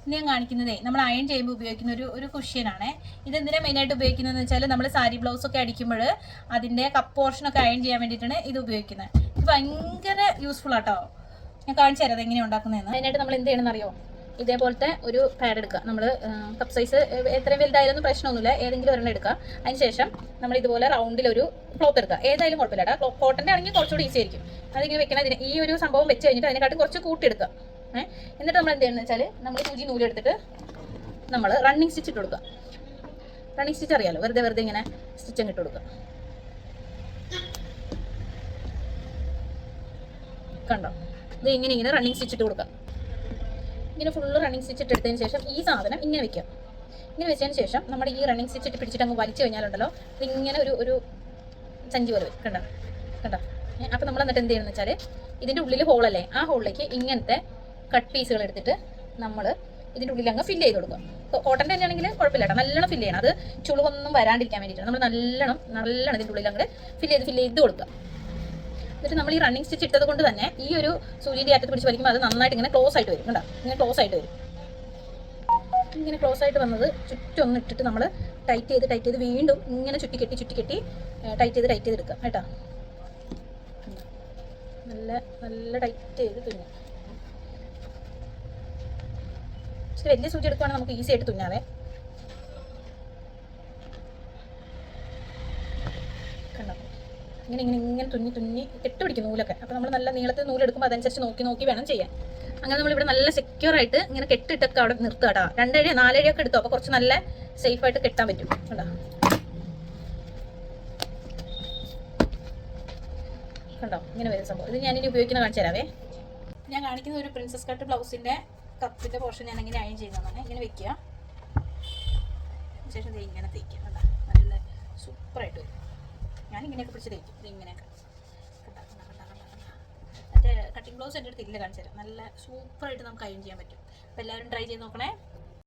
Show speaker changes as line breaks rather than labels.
ഇന്ന് ഞാൻ കാണിക്കുന്നതേ നമ്മൾ അയൺ ചെയ്യുമ്പോൾ ഉപയോഗിക്കുന്ന ഒരു കുഷ്യനാണ്. ഇതെന്തിനാണ് മെയിനായിട്ട് ഉപയോഗിക്കുന്നതെന്ന് വെച്ചാൽ നമ്മൾ സാരി ബ്ലൗസൊക്കെ അടിക്കുമ്പോൾ അതിൻ്റെ കപ്പ് പോർഷനൊക്കെ അയൺ ചെയ്യാൻ വേണ്ടിയിട്ടാണ് ഇത് ഉപയോഗിക്കുന്നത്. ഇത് ഭയങ്കര യൂസ്ഫുൾ ആട്ടോ. ഞാൻ കാണിച്ചു തരാം അതെങ്ങനെയാണ് ഉണ്ടാക്കുന്നതെന്ന്. മെയിനായിട്ട് നമ്മൾ എന്ത് ചെയ്യണമെന്ന് അറിയോ? ഇതേപോലത്തെ ഒരു പാഡ് എടുക്കുക. നമ്മൾ കപ്പ് സൈസ് എത്രയും വലുതായാലും പ്രശ്നമൊന്നുമില്ല, ഏതെങ്കിലും ഒരെണ്ണം എടുക്കുക. അതിനുശേഷം നമ്മൾ ഇതുപോലെ റൗണ്ടിലൊരു ക്ലോത്ത് എടുക്കുക. ഏതായാലും കുഴപ്പമില്ല കേട്ടോ. കോട്ടൻ്റെ ആണെങ്കിൽ കുറച്ചുകൂടി ഈസി ആയിരിക്കും. അതിങ്ങനെ വെക്കണം. ഈ ഒരു സംഭവം വെച്ച് കഴിഞ്ഞിട്ട് അതിനെക്കാട്ടും കുറച്ച് കൂട്ടിയെടുക്കുക. എന്നിട്ട് നമ്മൾ എന്ത് ചെയ്യുന്നത് വെച്ചാൽ നമ്മൾ സൂചി നൂലെടുത്തിട്ട് നമ്മൾ റണ്ണിങ് സ്റ്റിച്ച് ഇട്ട് കൊടുക്കുക. റണ്ണിങ് സ്റ്റിച്ച് അറിയാലോ, വെറുതെ ഇങ്ങനെ സ്റ്റിച്ച് അങ്ങ് ഇട്ട് കൊടുക്കുക. കണ്ടോ? ഇത് ഇങ്ങനെ റണ്ണിങ് സ്റ്റിച്ച് ഇട്ട് കൊടുക്കുക. ഇങ്ങനെ ഫുള്ള് റണ്ണിങ് സ്റ്റിച്ച് ഇട്ടെടുത്തതിന് ശേഷം ഈ സാധനം ഇങ്ങനെ വെക്കുക. ഇങ്ങനെ വെച്ചതിന് ശേഷം നമ്മുടെ ഈ റണ്ണിങ് സ്റ്റിച്ച് ഇട്ട് പിടിച്ചിട്ട് അങ്ങ് വലിച്ചു കഴിഞ്ഞാലുണ്ടല്ലോ ഇതിങ്ങനെ ഒരു സഞ്ചി പോലെ വരും. കണ്ടോ? അപ്പോൾ നമ്മൾ എന്നിട്ട് എന്ത് ചെയ്യണമെന്ന് വെച്ചാൽ ഇതിൻ്റെ ഉള്ളിൽ ഹോളല്ലേ, ആ ഹോളിലേക്ക് ഇങ്ങനത്തെ കട്ട് പീസുകൾ എടുത്തിട്ട് നമ്മൾ ഇതിൻ്റെ ഉള്ളിൽ അങ്ങ് ഫില്ല് ചെയ്ത് കൊടുക്കുക. ഇപ്പോൾ കോട്ടൻ്റെ തന്നെ ആണെങ്കിൽ കുഴപ്പമില്ല കേട്ടോ, നല്ലോണം ഫില്ല് ചെയ്യണം. അത് ചുളിവൊന്നും വരാണ്ടിരിക്കാൻ വേണ്ടിയിട്ടാണ് നമ്മൾ നല്ലോണം ഇതിൻ്റെ ഉള്ളിൽ അങ്ങ് ഫില്ല് ചെയ്ത് കൊടുക്കുക. എന്നിട്ട് നമ്മൾ ഈ റണ്ണിങ് സ്റ്റിച്ച് ഇട്ടത് കൊണ്ട് തന്നെ ഈ ഒരു സൂചിയുടെ അറ്റത്ത് പിടിച്ച് വലിക്കുമ്പോൾ അത് നന്നായിട്ട് ഇങ്ങനെ ക്ലോസ് ആയിട്ട് വരും. കണ്ടോ? ഇങ്ങനെ ക്ലോസ് ആയിട്ട് വരും. ഇങ്ങനെ ക്ലോസ് ആയിട്ട് വന്നത് ചുറ്റൊന്ന് ഇട്ടിട്ട് നമ്മൾ ടൈറ്റ് ചെയ്ത് വീണ്ടും ഇങ്ങനെ ചുറ്റി കെട്ടി ടൈറ്റ് ചെയ്ത് എടുക്കുക കേട്ടോ. നല്ല ടൈറ്റ് ചെയ്ത് തുന്നാം. പക്ഷെ വലിയ സൂചി എടുക്കുവാണെങ്കിൽ നമുക്ക് ഈസി ആയിട്ട് തുന്നാവേ. കണ്ടോ? ഇങ്ങനെ തുന്നി കെട്ടുപിടിക്കും നൂലൊക്കെ. അപ്പോൾ നമ്മൾ നല്ല നീളത്തിൽ നൂലെടുക്കുമ്പോൾ അതനുസരിച്ച് നോക്കി വേണം ചെയ്യാൻ. അങ്ങനെ നമ്മളിവിടെ നല്ല സെക്യൂർ ആയിട്ട് ഇങ്ങനെ കെട്ടിട്ടൊക്കെ അവിടെ നിർത്തുക കേട്ടോ. 2 അടി 4 അടിയൊക്കെ എടുത്തോ, അപ്പോൾ കുറച്ച് നല്ല സേഫായിട്ട് കെട്ടാൻ പറ്റും. കണ്ടോ? ഇങ്ങനെ വരുന്ന സംഭവം. ഇത് ഞാനിനി ഉപയോഗിക്കുന്ന കാണിച്ചു തരാവേ. ഞാൻ കാണിക്കുന്ന ഒരു പ്രിൻസസ് കട്ട് ബ്ലൗസിൻ്റെ കപ്പിൻ്റെ പോർഷൻ ഞാൻ എങ്ങനെ അയൺ ചെയ്യുന്നതാണ്. ഇങ്ങനെ വെക്കുക, ശേഷം ഇത് ഇങ്ങനെ തേക്കുക. കണ്ടോ? നല്ല സൂപ്പറായിട്ട് വരും. ഞാനിങ്ങനെയൊക്കെ പിടിച്ച് തേക്കും. ഇത് ഇങ്ങനെയൊക്കെ മറ്റേ കട്ടിങ് ബ്ലൗസ് എൻ്റെ അടുത്ത് ഇല്ല, കാണിച്ചു തരാം. നല്ല സൂപ്പറായിട്ട് നമുക്ക് അയൺ ചെയ്യാൻ പറ്റും. അപ്പോൾ എല്ലാവരും ട്രൈ ചെയ്ത് നോക്കണേ.